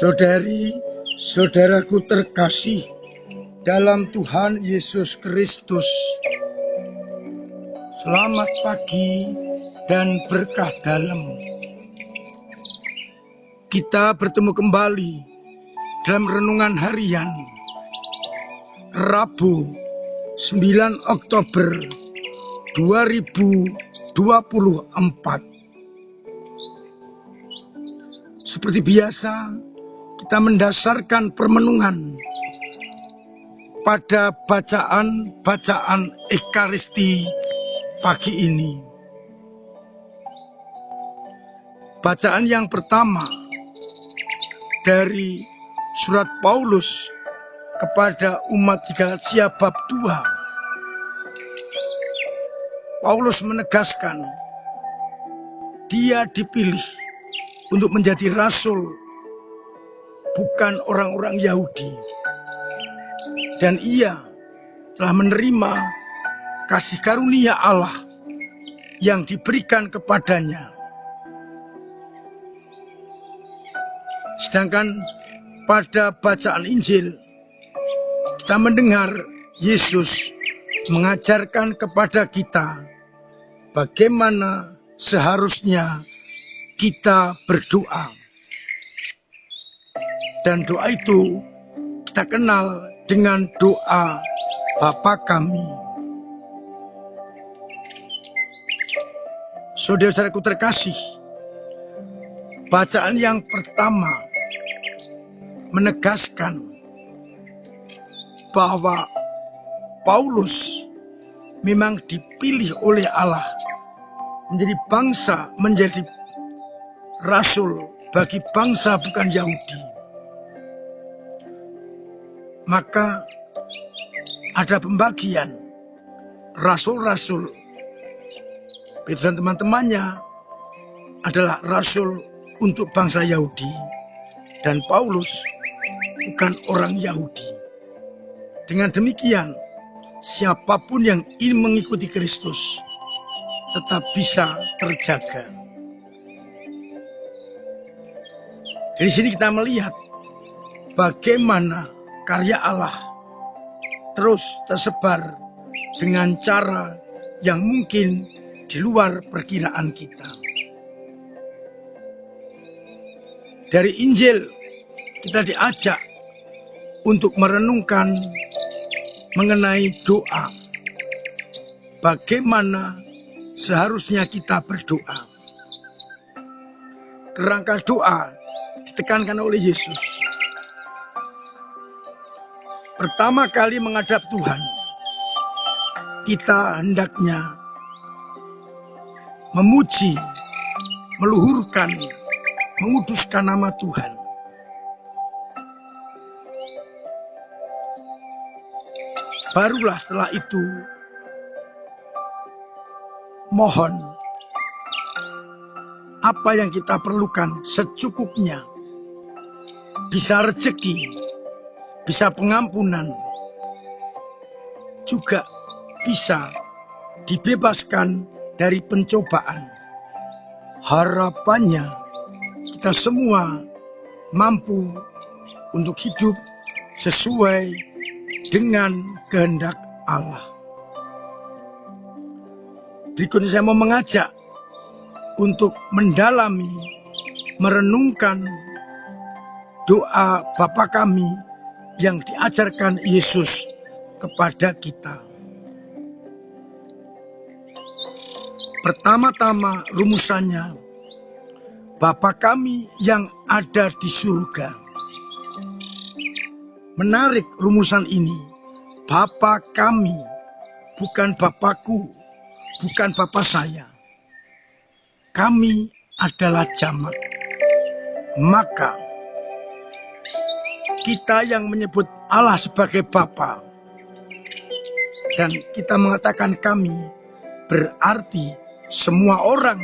Saudari-saudaraku terkasih dalam Tuhan Yesus Kristus, selamat pagi dan berkah dalam. Kita bertemu kembali dalam renungan harian Rabu 9 Oktober 2024. Seperti biasa, kita mendasarkan permenungan pada bacaan Ekaristi pagi ini. Bacaan yang pertama dari surat Paulus kepada umat Galatia bab 2. Paulus menegaskan dia dipilih untuk menjadi rasul, bukan orang-orang Yahudi. Dan ia telah menerima kasih karunia Allah yang diberikan kepadanya. Sedangkan pada bacaan Injil, kita mendengar Yesus mengajarkan kepada kita bagaimana seharusnya kita berdoa. Dan doa itu kita kenal dengan doa Bapa Kami. Saudara-saudaraku terkasih, bacaan yang pertama menegaskan bahwa Paulus memang dipilih oleh Allah menjadi bangsa, menjadi rasul bagi bangsa bukan Yahudi. Maka ada pembagian rasul-rasul. Petrus dan teman-temannya adalah rasul untuk bangsa Yahudi, dan Paulus bukan orang Yahudi. Dengan demikian, siapapun yang ingin mengikuti Kristus tetap bisa terjaga. Dari sini kita melihat bagaimana karya Allah terus tersebar dengan cara yang mungkin di luar perkiraan kita. Dari Injil kita diajak untuk merenungkan mengenai doa. Bagaimana seharusnya kita berdoa. Kerangka doa ditekankan oleh Yesus. Pertama kali menghadap Tuhan, kita hendaknya memuji, meluhurkan, menguduskan nama Tuhan. Barulah setelah itu mohon apa yang kita perlukan secukupnya. Bisa rezeki, bisa pengampunan, juga bisa dibebaskan dari pencobaan. Harapannya kita semua mampu untuk hidup sesuai dengan kehendak Allah. Berikutnya saya mau mengajak untuk mendalami, merenungkan doa Bapa Kami yang diajarkan Yesus kepada kita. Pertama-tama rumusannya, Bapa Kami yang ada di surga. Menarik rumusan ini, Bapa Kami, bukan Bapakku, bukan Bapa saya. Kami adalah jamak. Maka kita yang menyebut Allah sebagai Bapa dan kita mengatakan kami, berarti semua orang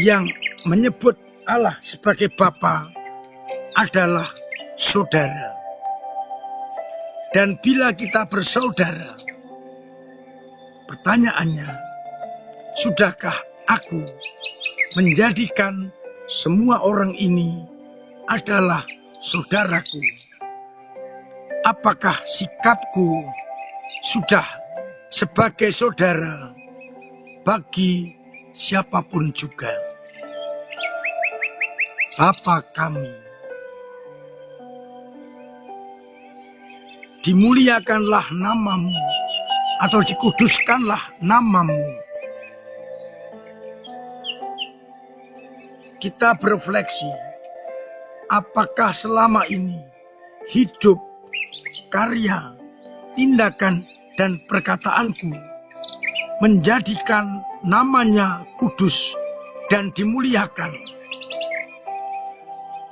yang menyebut Allah sebagai Bapa adalah saudara. Dan bila kita bersaudara, pertanyaannya, sudahkah aku menjadikan semua orang ini adalah saudaraku. Apakah sikapku sudah sebagai saudara bagi siapapun juga? Bapa kami, dimuliakanlah namamu atau dikuduskanlah namamu. Kita berefleksi, apakah selama ini hidup, karya, tindakan, dan perkataanku menjadikan namanya kudus dan dimuliakan?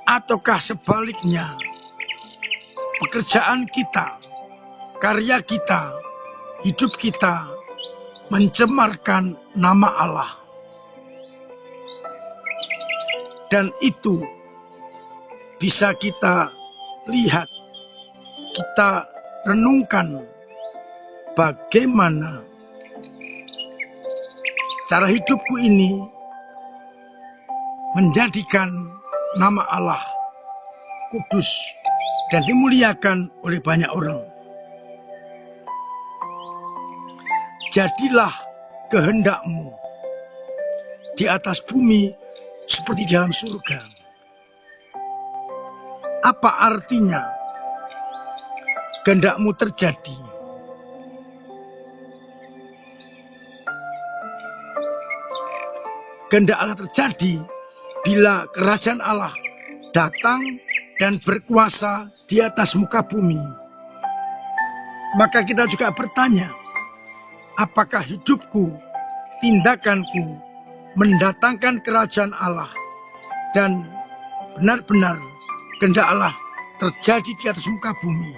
Ataukah sebaliknya, pekerjaan kita, karya kita, hidup kita mencemarkan nama Allah? Dan itu bisa kita lihat, kita renungkan bagaimana cara hidupku ini menjadikan nama Allah kudus dan dimuliakan oleh banyak orang. Jadilah kehendakmu di atas bumi seperti di dalam surga. Apa artinya kehendakmu terjadi? Kehendak Allah terjadi bila kerajaan Allah datang dan berkuasa di atas muka bumi. Maka kita juga bertanya, apakah hidupku, tindakanku mendatangkan kerajaan Allah dan benar-benar kehendak Allah terjadi di atas muka bumi?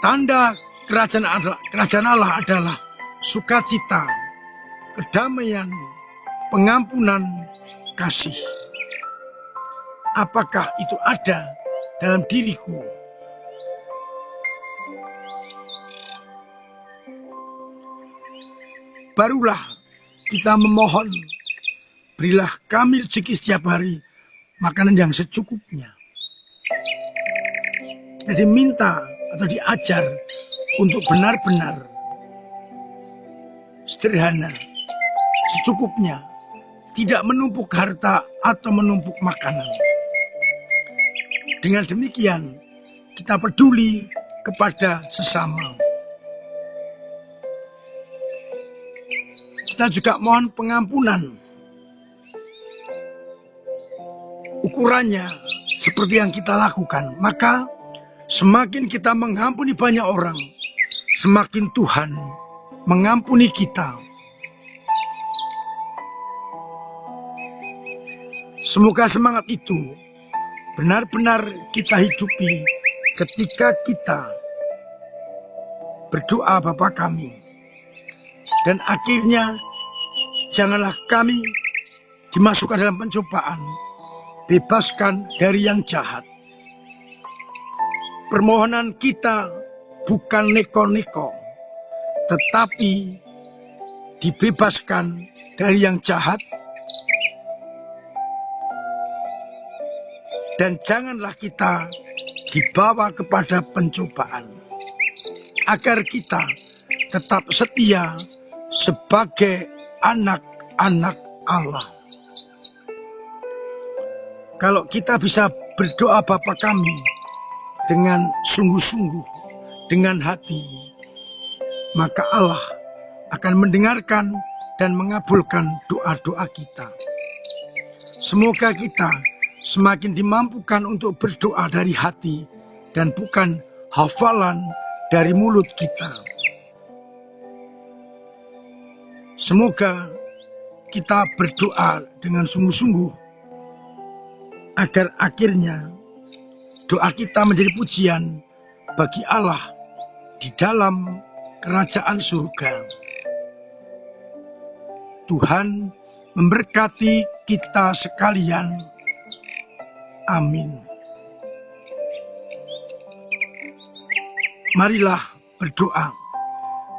Tanda kerajaan Allah adalah sukacita, kedamaian, pengampunan, kasih. Apakah itu ada dalam diriku? Barulah kita memohon, berilah kami rezeki setiap hari, makanan yang secukupnya. Jadi minta atau diajar untuk benar-benar sederhana, secukupnya, tidak menumpuk harta atau menumpuk makanan. Dengan demikian, kita peduli kepada sesama. Kita juga mohon pengampunan. Ukurannya seperti yang kita lakukan, maka semakin kita mengampuni banyak orang, semakin Tuhan mengampuni kita. Semoga semangat itu benar-benar kita hidupi ketika kita berdoa Bapa kami. Dan akhirnya janganlah kami dimasukkan dalam pencobaan, bebaskan dari yang jahat. Permohonan kita bukan neko-neko, tetapi dibebaskan dari yang jahat. Dan janganlah kita dibawa kepada pencobaan, agar kita tetap setia sebagai anak-anak Allah. Kalau kita bisa berdoa Bapa kami dengan sungguh-sungguh, dengan hati, maka Allah akan mendengarkan dan mengabulkan doa-doa kita. Semoga kita semakin dimampukan untuk berdoa dari hati dan bukan hafalan dari mulut kita. Semoga kita berdoa dengan sungguh-sungguh agar akhirnya doa kita menjadi pujian bagi Allah di dalam kerajaan surga. Tuhan memberkati kita sekalian. Amin. Marilah berdoa.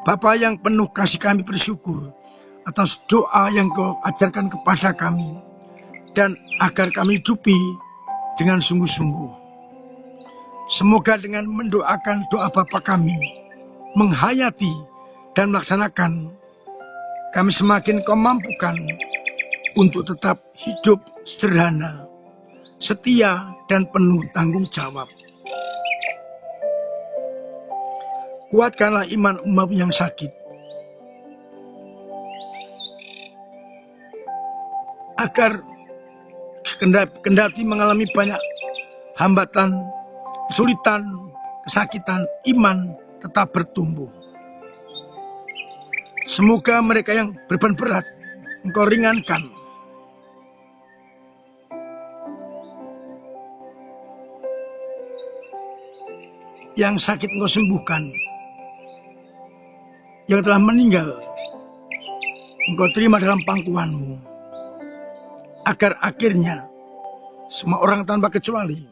Bapa yang penuh kasih, kami bersyukur atas doa yang Kau ajarkan kepada kami, dan agar kami hidupi dengan sungguh-sungguh. Semoga dengan mendoakan doa Bapa kami, menghayati dan melaksanakan, kami semakin kau mampukan untuk tetap hidup sederhana, setia dan penuh tanggung jawab. Kuatkanlah iman umat yang sakit, agar kendati mengalami banyak hambatan, kesulitan, kesakitan, iman tetap bertumbuh. Semoga mereka yang beban berat Engkau ringankan. Yang sakit Engkau sembuhkan. Yang telah meninggal Engkau terima dalam pangkuanmu, agar akhirnya semua orang tanpa kecuali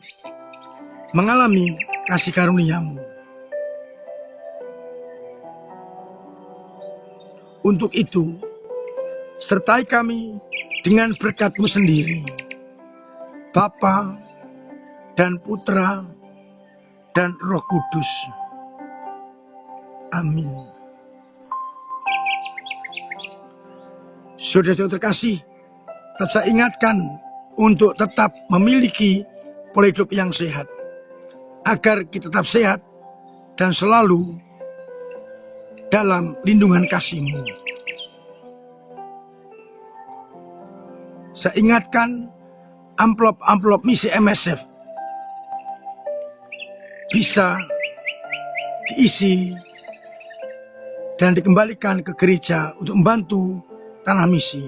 mengalami kasih karunia-Mu. Untuk itu, sertai kami dengan berkat-Mu sendiri, Bapa dan Putra dan Roh Kudus. Amin. Saudara-saudara terkasih, tetap saya ingatkan untuk tetap memiliki pola hidup yang sehat, agar kita tetap sehat dan selalu dalam lindungan kasih-Mu. Saya ingatkan amplop-amplop misi MSF bisa diisi dan dikembalikan ke gereja untuk membantu tanah misi.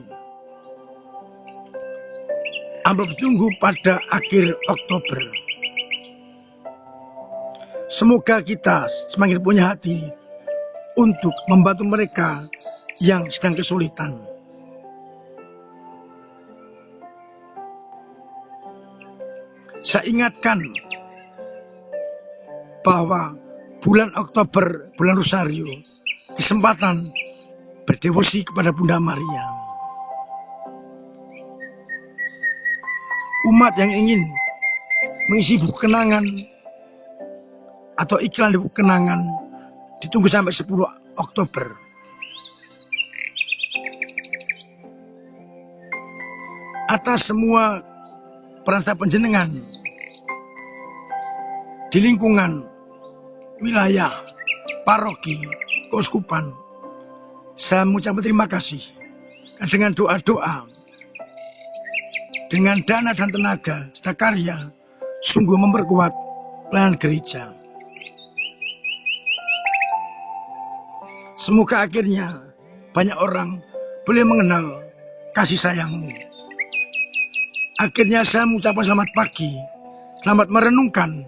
Amplop ditunggu pada akhir Oktober. Semoga kita semakin punya hati untuk membantu mereka yang sedang kesulitan. Saya ingatkan bahwa bulan Oktober, bulan Rosario, kesempatan berdevosi kepada Bunda Maria. Umat yang ingin mengisi buku kenangan atau iklan di buku kenangan ditunggu sampai 10 Oktober. Atas semua peran serta panjenengan di lingkungan wilayah, paroki, keuskupan, saya mengucapkan terima kasih dengan doa-doa, dengan dana dan tenaga serta karya, sungguh memperkuat pelayanan gereja. Semoga akhirnya banyak orang boleh mengenal kasih sayang-Mu. Akhirnya saya mengucapkan selamat pagi, selamat merenungkan,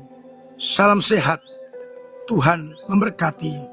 salam sehat, Tuhan memberkati.